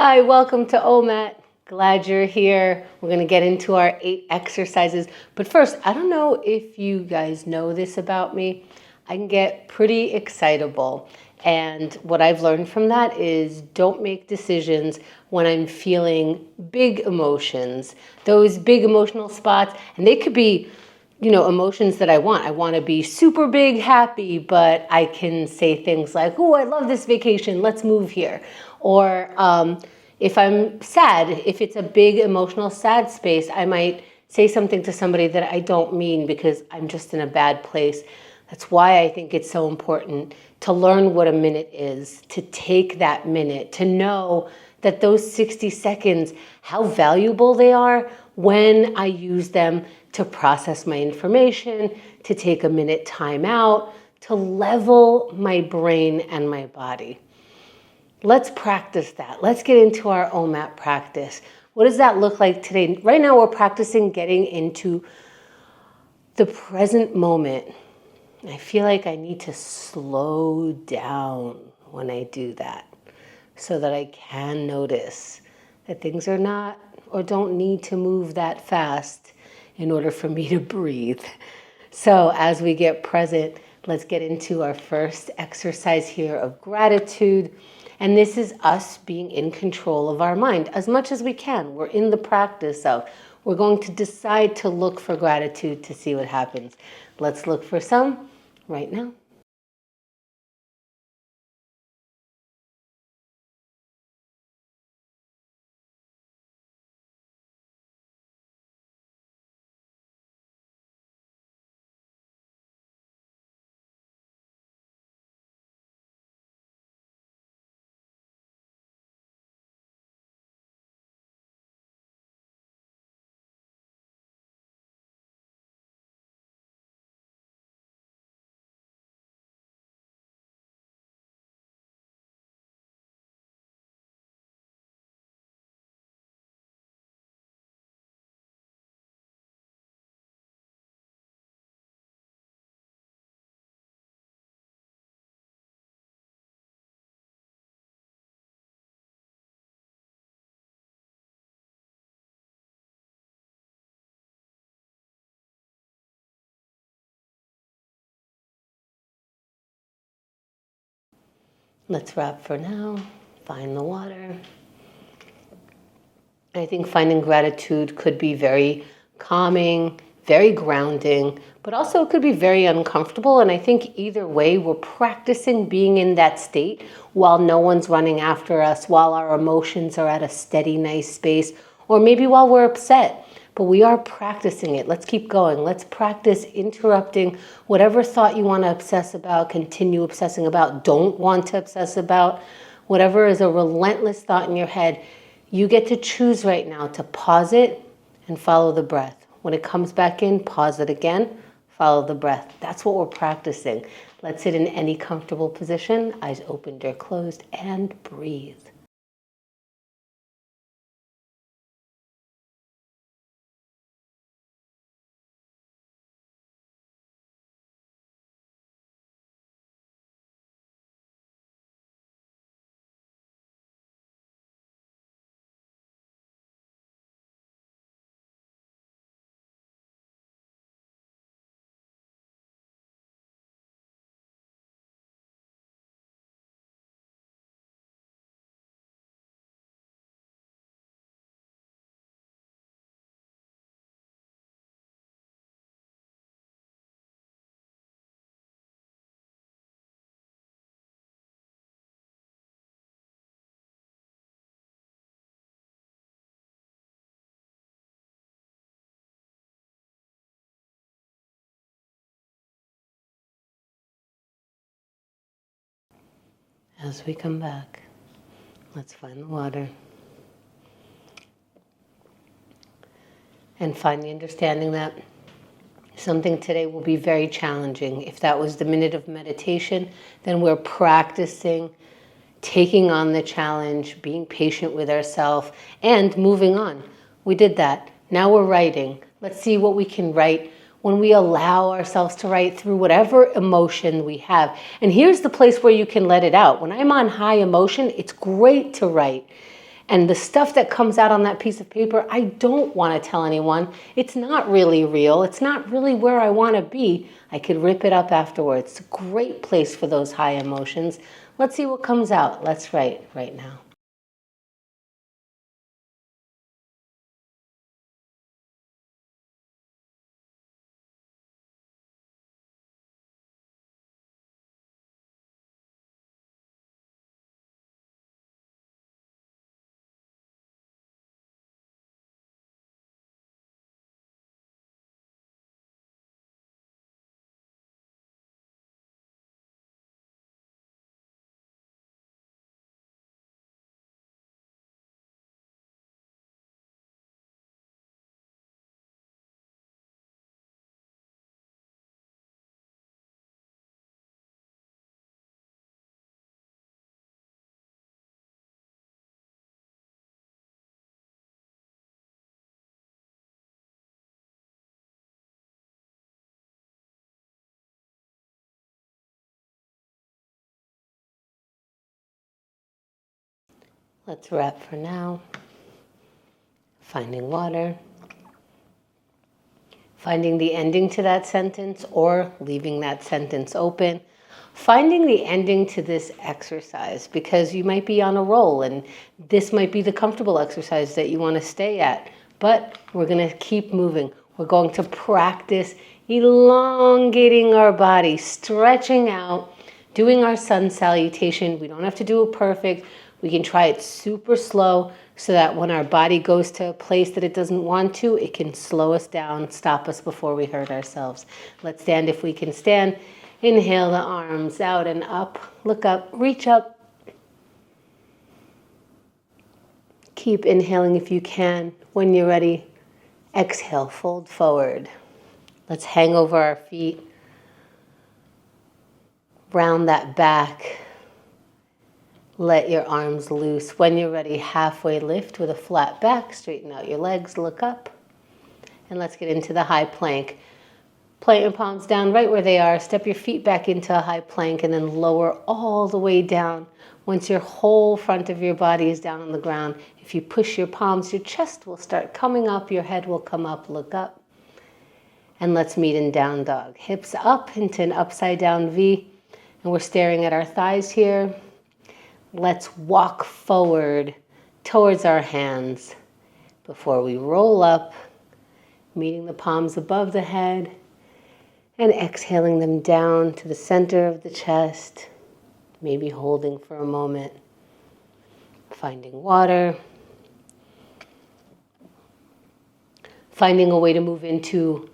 Hi, welcome to OMAT. Glad you're here. We're going to get into our 8 exercises. But first, I don't know if you guys know this about me. I can get pretty excitable. And what I've learned from that is don't make decisions when I'm feeling big emotions, those big emotional spots. And they could be, emotions that I want. I want to be super big happy, but I can say things like, oh, I love this vacation. Let's move here. Or if I'm sad, if it's a big emotional sad space, I might say something to somebody that I don't mean because I'm just in a bad place. That's why I think it's so important to learn what a minute is, to take that minute, to know that those 60 seconds, how valuable they are when I use them to process my information, to take a minute time out, to level my brain and my body. Let's practice that. Let's get into our OMAT practice. What does that look like today? Right now we're practicing getting into the present moment. I feel like I need to slow down when I do that so that I can notice that things are not or don't need to move that fast in order for me to breathe. So as we get present, let's get into our first exercise here of gratitude. And this is us being in control of our mind as much as we can. We're in the practice of, we're going to decide to look for gratitude to see what happens. Let's look for some right now. Let's wrap for now. Find the water. I think finding gratitude could be very calming, very grounding, but also it could be very uncomfortable. And I think either way, we're practicing being in that state while no one's running after us, while our emotions are at a steady, nice space, or maybe while we're upset. But we are practicing it. Let's keep going. Let's practice interrupting whatever thought you want to obsess about, continue obsessing about, don't want to obsess about. Whatever is a relentless thought in your head, you get to choose right now to pause it and follow the breath. When it comes back in, pause it again, follow the breath. That's what we're practicing. Let's sit in any comfortable position, eyes opened or closed, and breathe. As we come back, let's find the water. And find the understanding that something today will be very challenging. If that was the minute of meditation, then we're practicing taking on the challenge, being patient with ourselves, and moving on. We did that. Now we're writing. Let's see what we can write when we allow ourselves to write through whatever emotion we have. And here's the place where you can let it out. When I'm on high emotion, it's great to write. And the stuff that comes out on that piece of paper, I don't want to tell anyone. It's not really real. It's not really where I want to be. I could rip it up afterwards. It's a great place for those high emotions. Let's see what comes out. Let's write right now. Let's wrap for now. Finding water. Finding the ending to that sentence or leaving that sentence open. Finding the ending to this exercise, because you might be on a roll and this might be the comfortable exercise that you want to stay at. But we're going to keep moving. We're going to practice elongating our body, stretching out, doing our sun salutation. We don't have to do it perfect. We can try it super slow so that when our body goes to a place that it doesn't want to, it can slow us down, stop us before we hurt ourselves. Let's stand if we can stand. Inhale the arms out and up. Look up, reach up. Keep inhaling if you can. When you're ready, exhale, fold forward. Let's hang over our feet. Round that back. Let your arms loose. When you're ready, halfway lift with a flat back. Straighten out your legs, look up. And let's get into the high plank. Plant your palms down right where they are. Step your feet back into a high plank and then lower all the way down. Once your whole front of your body is down on the ground, if you push your palms, your chest will start coming up, your head will come up, look up. And let's meet in down dog. Hips up into an upside down V. And we're staring at our thighs here. Let's walk forward towards our hands before we roll up, meeting the palms above the head and exhaling them down to the center of the chest, maybe holding for a moment. Finding water. Finding a way to move into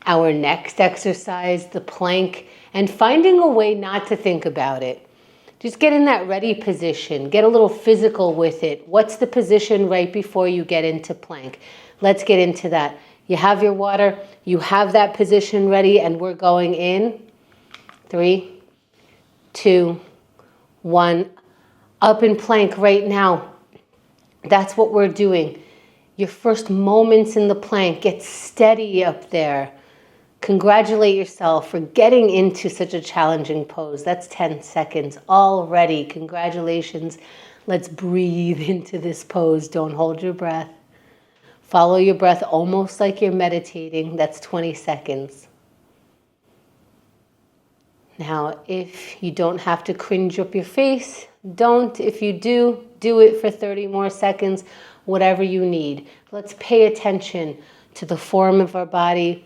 our next exercise, the plank, and finding a way not to think about it. Just get in that ready position. Get a little physical with it. What's the position right before you get into plank? Let's get into that. You have your water. You have that position ready, and we're going in. 3, 2, 1. Up in plank right now. That's what we're doing. Your first moments in the plank. Get steady up there. Congratulate yourself for getting into such a challenging pose. That's 10 seconds already. Congratulations. Let's breathe into this pose. Don't hold your breath. Follow your breath almost like you're meditating. That's 20 seconds. Now, if you don't have to cringe up your face, don't. If you do, do it for 30 more seconds, whatever you need. Let's pay attention to the form of our body,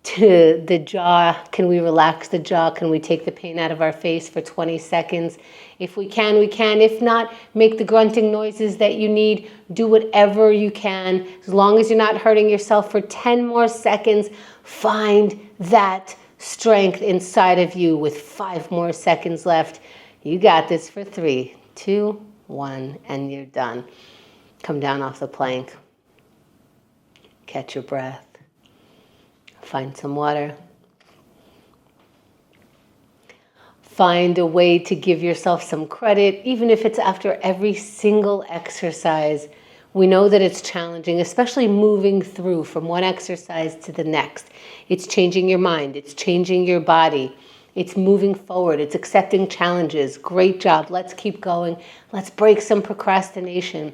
to the jaw. Can we relax the jaw? Can we take the pain out of our face for 20 seconds? If we can, we can. If not, make the grunting noises that you need. Do whatever you can. As long as you're not hurting yourself for 10 more seconds, find that strength inside of you with 5 more seconds left. You got this for 3, 2, 1, and you're done. Come down off the plank. Catch your breath. Find some water. Find a way to give yourself some credit, even if it's after every single exercise. We know that it's challenging, especially moving through from one exercise to the next. It's changing your mind. It's changing your body. It's moving forward. It's accepting challenges. Great job. Let's keep going. Let's break some procrastination.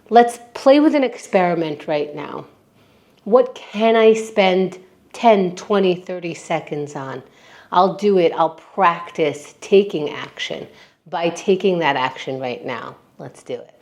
Let's play with an experiment right now. What can I spend 10, 20, 30 seconds on? I'll do it. I'll practice taking action by taking that action right now. Let's do it.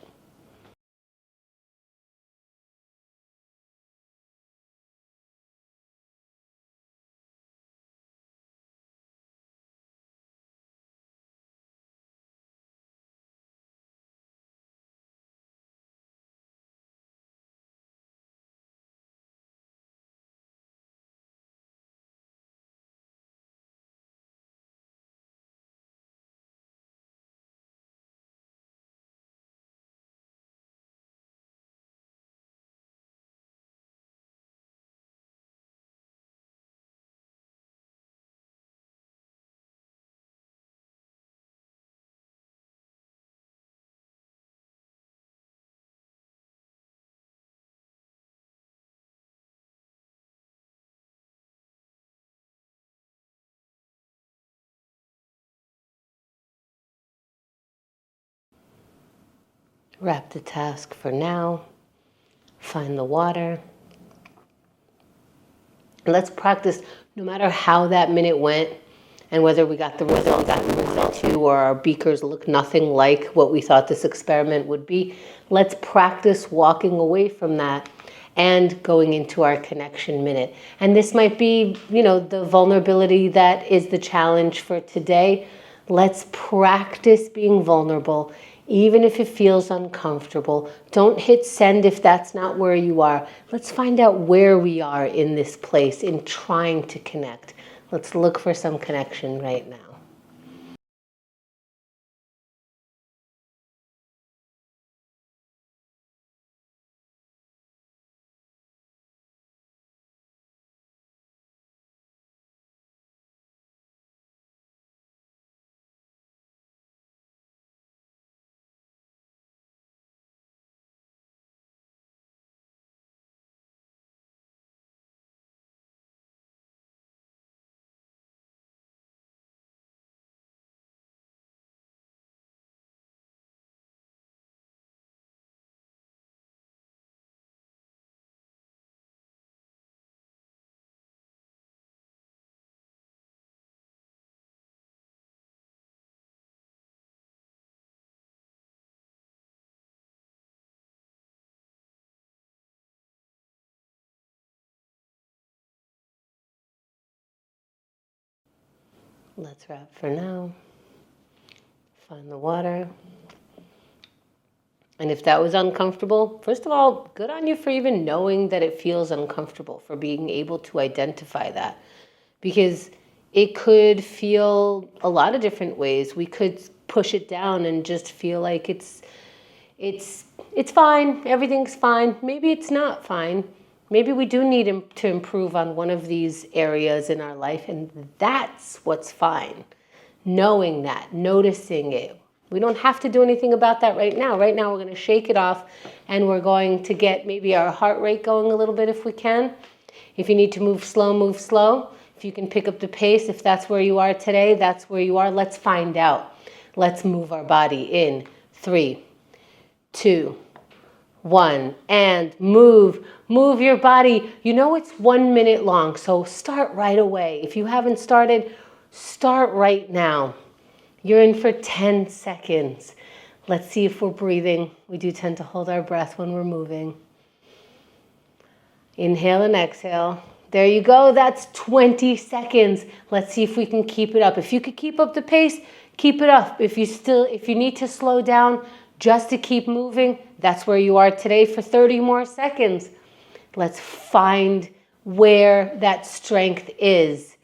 Wrap the task for now. Find the water. And let's practice no matter how that minute went and whether we got the result we wanted to or our beakers look nothing like what we thought this experiment would be. Let's practice walking away from that and going into our connection minute. And this might be, the vulnerability that is the challenge for today. Let's practice being vulnerable, even if it feels uncomfortable. Don't hit send if that's not where you are. Let's find out where we are in this place in trying to connect. Let's look for some connection right now. Let's wrap for now. Find the water. And if that was uncomfortable, first of all, good on you for even knowing that it feels uncomfortable, for being able to identify that. Because it could feel a lot of different ways. We could push it down and just feel like it's fine, everything's fine. Maybe it's not fine. Maybe we do need to improve on one of these areas in our life, and that's what's fine. Knowing that, noticing it. We don't have to do anything about that right now. Right now we're going to shake it off, and we're going to get maybe our heart rate going a little bit if we can. If you need to move slow, move slow. If you can pick up the pace, if that's where you are today, that's where you are. Let's find out. Let's move our body in 3, 2, 1, and move your body. It's 1 minute long, so start right away. If you haven't started, start right now. You're in for 10 seconds. Let's see if we're breathing. We do tend to hold our breath when we're moving. Inhale and exhale. There you go. That's 20 seconds. Let's see if we can keep it up. If you could keep up the pace, keep it up. If you need to slow down just to keep moving, that's where you are today for 30 more seconds. Let's find where that strength is.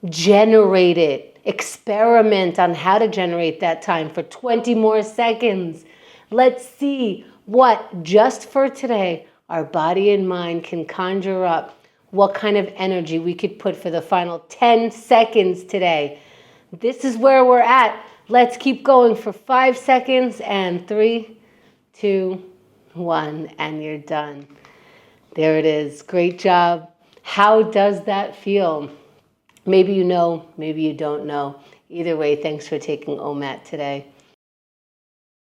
Generate it. Experiment on how to generate that time for 20 more seconds. Let's see what, just for today, our body and mind can conjure up. What kind of energy we could put for the final 10 seconds today. This is where we're at. Let's keep going for 5 seconds, and 3, 2, 1, and you're done. There it is. Great job. How does that feel? Maybe you know, maybe you don't know. Either way, thanks for taking OMAT today.